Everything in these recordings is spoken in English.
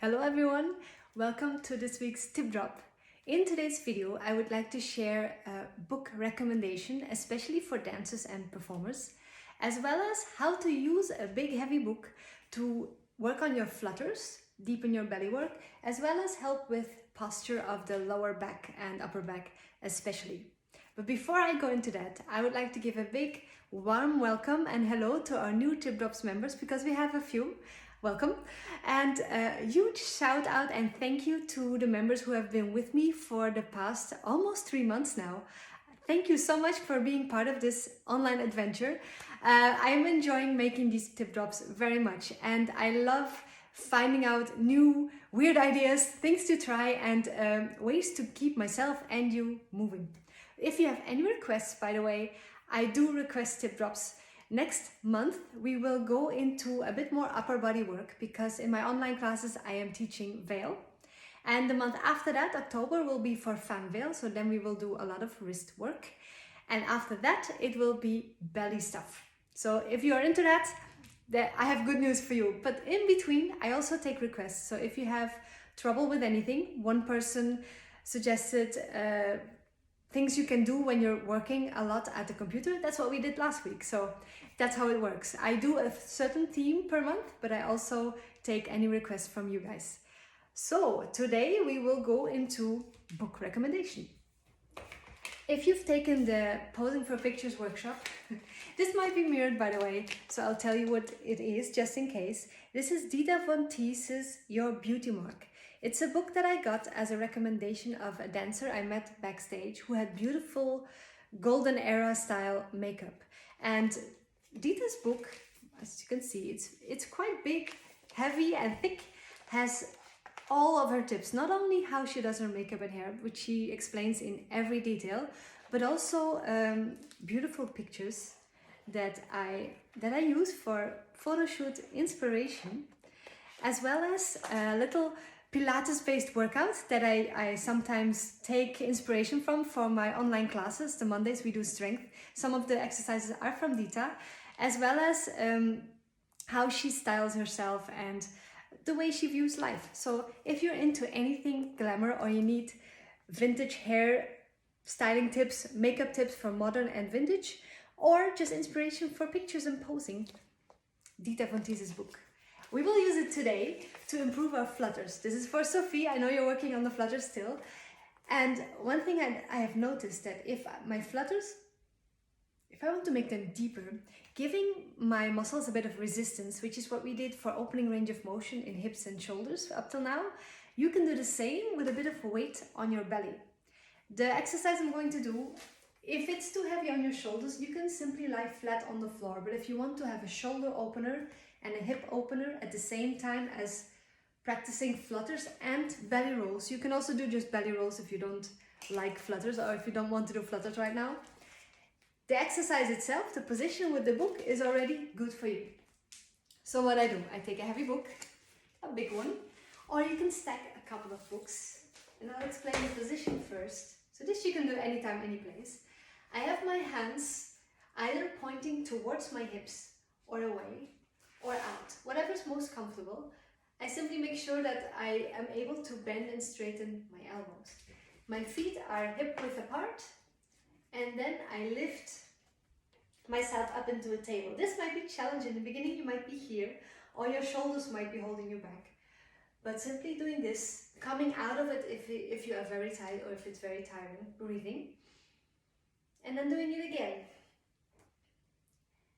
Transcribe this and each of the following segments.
Hello everyone, welcome to this week's tip drop. In today's video, I would like to share a book recommendation, especially for dancers and performers, as well as how to use a big heavy book to work on your flutters, deepen your belly work, as well as help with posture of the lower back and upper back especially. But before I go into that, I would like to give a big warm welcome and hello to our new Tip Drops members, because we have a few. Welcome, and a huge shout out and thank you to the members who have been with me for the past almost 3 months now. Thank you so much for being part of this online adventure. I am enjoying making these tip drops very much, and I love finding out new weird ideas, things to try, and ways to keep myself and you moving. If you have any requests, by the way, I do request tip drops. Next month, we will go into a bit more upper body work, because in my online classes, I am teaching veil. And the month after that, October, will be for fan veil. So then we will do a lot of wrist work. And after that, it will be belly stuff. So if you are into that, I have good news for you. But in between, I also take requests. So if you have trouble with anything, one person suggested things you can do when you're working a lot at the computer. That's what we did last week. So that's how it works. I do a certain theme per month, but I also take any requests from you guys. So today we will go into book recommendation. If you've taken the Posing for Pictures workshop, this might be mirrored, by the way, so I'll tell you what it is just in case. This is Dita Von Teese's Your Beauty Mark. It's a book that I got as a recommendation of a dancer I met backstage who had beautiful golden era style makeup. And Dita's book, as you can see, it's quite big, heavy and thick, has all of her tips, not only how she does her makeup and hair, which she explains in every detail, but also beautiful pictures that I use for photo shoot inspiration, as well as a little Pilates-based workouts that I sometimes take inspiration from for my online classes. The Mondays we do strength. Some of the exercises are from Dita, as well as how she styles herself and the way she views life. So if you're into anything glamour, or you need vintage hair styling tips, makeup tips for modern and vintage, or just inspiration for pictures and posing, Dita Von Teese's book. We will use it today to improve our flutters. This is for Sophie. I know you're working on the flutters still. And one thing I have noticed, that if my flutters, if I want to make them deeper, giving my muscles a bit of resistance, which is what we did for opening range of motion in hips and shoulders up till now, you can do the same with a bit of weight on your belly. The exercise I'm going to do, if it's too heavy on your shoulders, you can simply lie flat on the floor. But if you want to have a shoulder opener and a hip opener at the same time as practicing flutters and belly rolls, you can also do just belly rolls if you don't like flutters, or if you don't want to do flutters right now. The exercise itself, the position with the book, is already good for you. So what I do, I take a heavy book, a big one, or you can stack a couple of books, and I'll explain the position first. So this you can do anytime, any place. I have my hands either pointing towards my hips or away or out, whatever's most comfortable. I simply make sure that I am able to bend and straighten my elbows. My feet are hip width apart, and then I lift myself up into a table. This might be challenging. In the beginning you might be here, or your shoulders might be holding you back. But simply doing this, coming out of it if you are very tired or if it's very tiring, breathing, and then doing it again.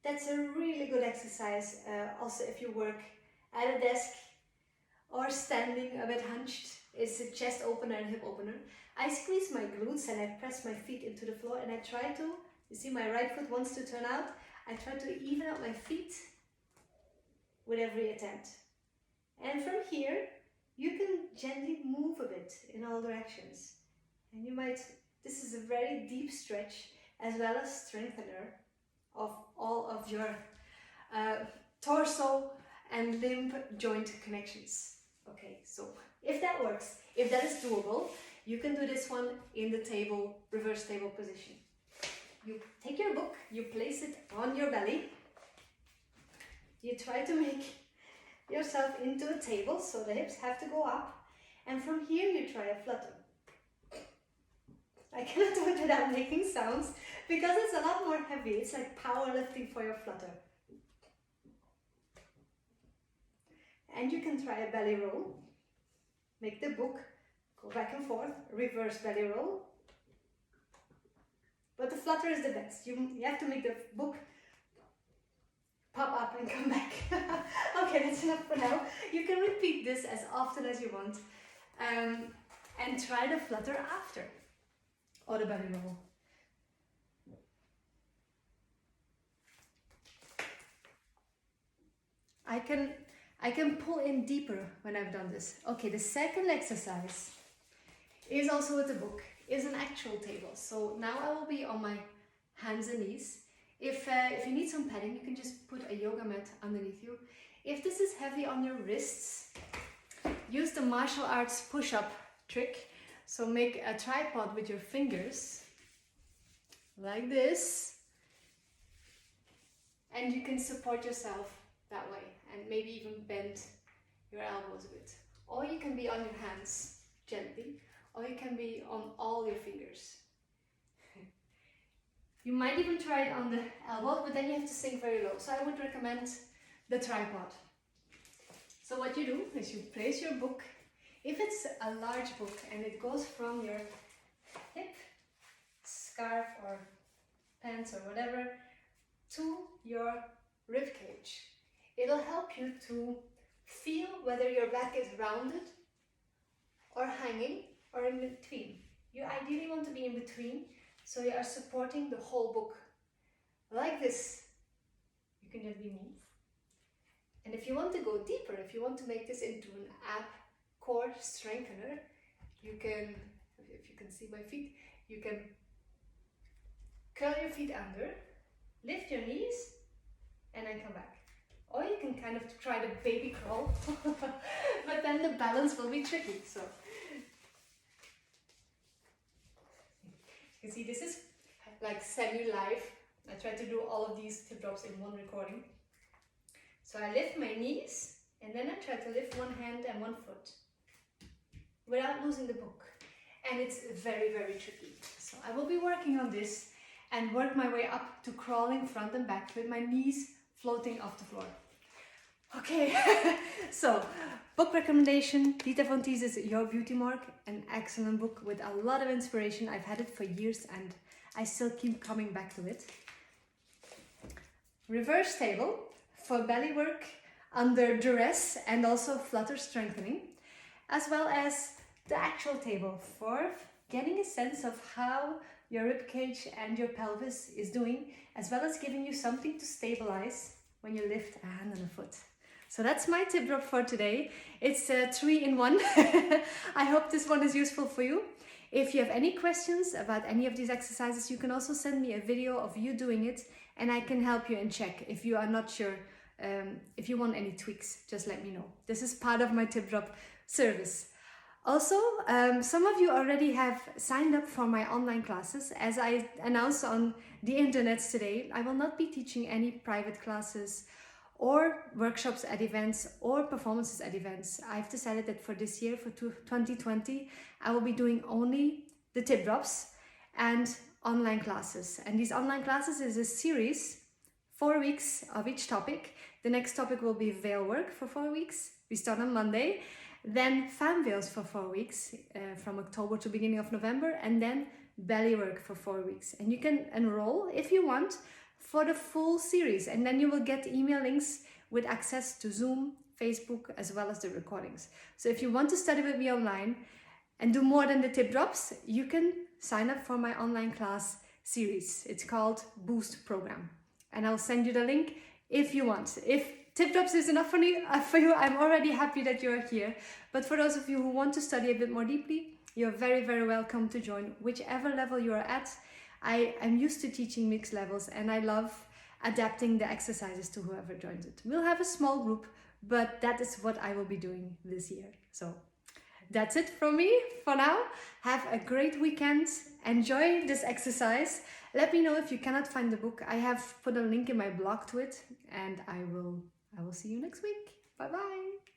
That's a really good exercise. Also, if you work at a desk or standing a bit hunched, it's a chest opener and hip opener. I squeeze my glutes and I press my feet into the floor, and I try to, you see my right foot wants to turn out, I try to even out my feet with every attempt. And from here, you can gently move a bit in all directions. And you might, this is a very deep stretch, as well as strengthener of all of your torso and limb joint connections. Okay, so if that works, if that is doable, you can do this one in the table, reverse table position. You take your book, you place it on your belly, you try to make yourself into a table, so the hips have to go up, and from here you try a flutter. I cannot do it without making sounds because it's a lot more heavy. It's like powerlifting for your flutter. And you can try a belly roll. Make the book go back and forth, reverse belly roll. But the flutter is the best. You have to make the book pop up and come back. Okay, that's enough for now. You can repeat this as often as you want. And try the flutter after. Or the belly roll. I can pull in deeper when I've done this. Okay, the second exercise is also with the book, is an actual table. So now I will be on my hands and knees. If you need some padding, you can just put a yoga mat underneath you. If this is heavy on your wrists, use the martial arts push-up trick. So make a tripod with your fingers, like this. And you can support yourself that way, and maybe even bend your elbows a bit. Or you can be on your hands gently, or you can be on all your fingers. You might even try it on the elbow, but then you have to sink very low. So I would recommend the tripod. So what you do is you place your book, if it's a large book and it goes from your hip, scarf or pants or whatever, to your rib cage. It'll help you to feel whether your back is rounded or hanging or in between. You ideally want to be in between, so you are supporting the whole book. Like this, you can gently move. And if you want to go deeper, if you want to make this into an ab core strengthener, you can, if you can see my feet, you can curl your feet under, lift your knees, and then come back. Or you can kind of try the baby crawl, but then the balance will be tricky. So you can see this is like semi-live. I try to do all of these tip drops in one recording. So I lift my knees, and then I try to lift one hand and one foot without losing the book. And it's very, very tricky. So I will be working on this and work my way up to crawling front and back with my knees floating off the floor. Okay, so book recommendation, Dita Von Teese's Your Beauty Mark, an excellent book with a lot of inspiration. I've had it for years and I still keep coming back to it. Reverse table for belly work under duress and also flutter strengthening, as well as the actual table for getting a sense of how your rib cage and your pelvis is doing, as well as giving you something to stabilize when you lift a hand and a foot. So that's my tip drop for today. It's a 3-in-1. I hope this one is useful for you. If you have any questions about any of these exercises, you can also send me a video of you doing it and I can help you and check. If you are not sure, if you want any tweaks, just let me know. This is part of my tip drop service. Also, some of you already have signed up for my online classes. As I announced on the internet today, I will not be teaching any private classes or workshops at events or performances at events. I've decided that for this year, for 2020, I will be doing only the tip drops and online classes. And these online classes is a series, 4 weeks of each topic. The next topic will be veil work for 4 weeks. We start on Monday. Then fan veils for 4 weeks, from October to beginning of November, and then belly work for 4 weeks. And you can enroll if you want for the full series, and then you will get email links with access to Zoom, Facebook, as well as the recordings. So if you want to study with me online and do more than the tip drops, you can sign up for my online class series. It's called Boost Program, and I'll send you the link if you want. If tip drops is enough for you, I'm already happy that you're here. But for those of you who want to study a bit more deeply, you're very, very welcome to join whichever level you're at. I'm used to teaching mixed levels and I love adapting the exercises to whoever joins it. We'll have a small group, but that is what I will be doing this year. So that's it from me for now. Have a great weekend. Enjoy this exercise. Let me know if you cannot find the book. I have put a link in my blog to it, and I will see you next week. Bye bye.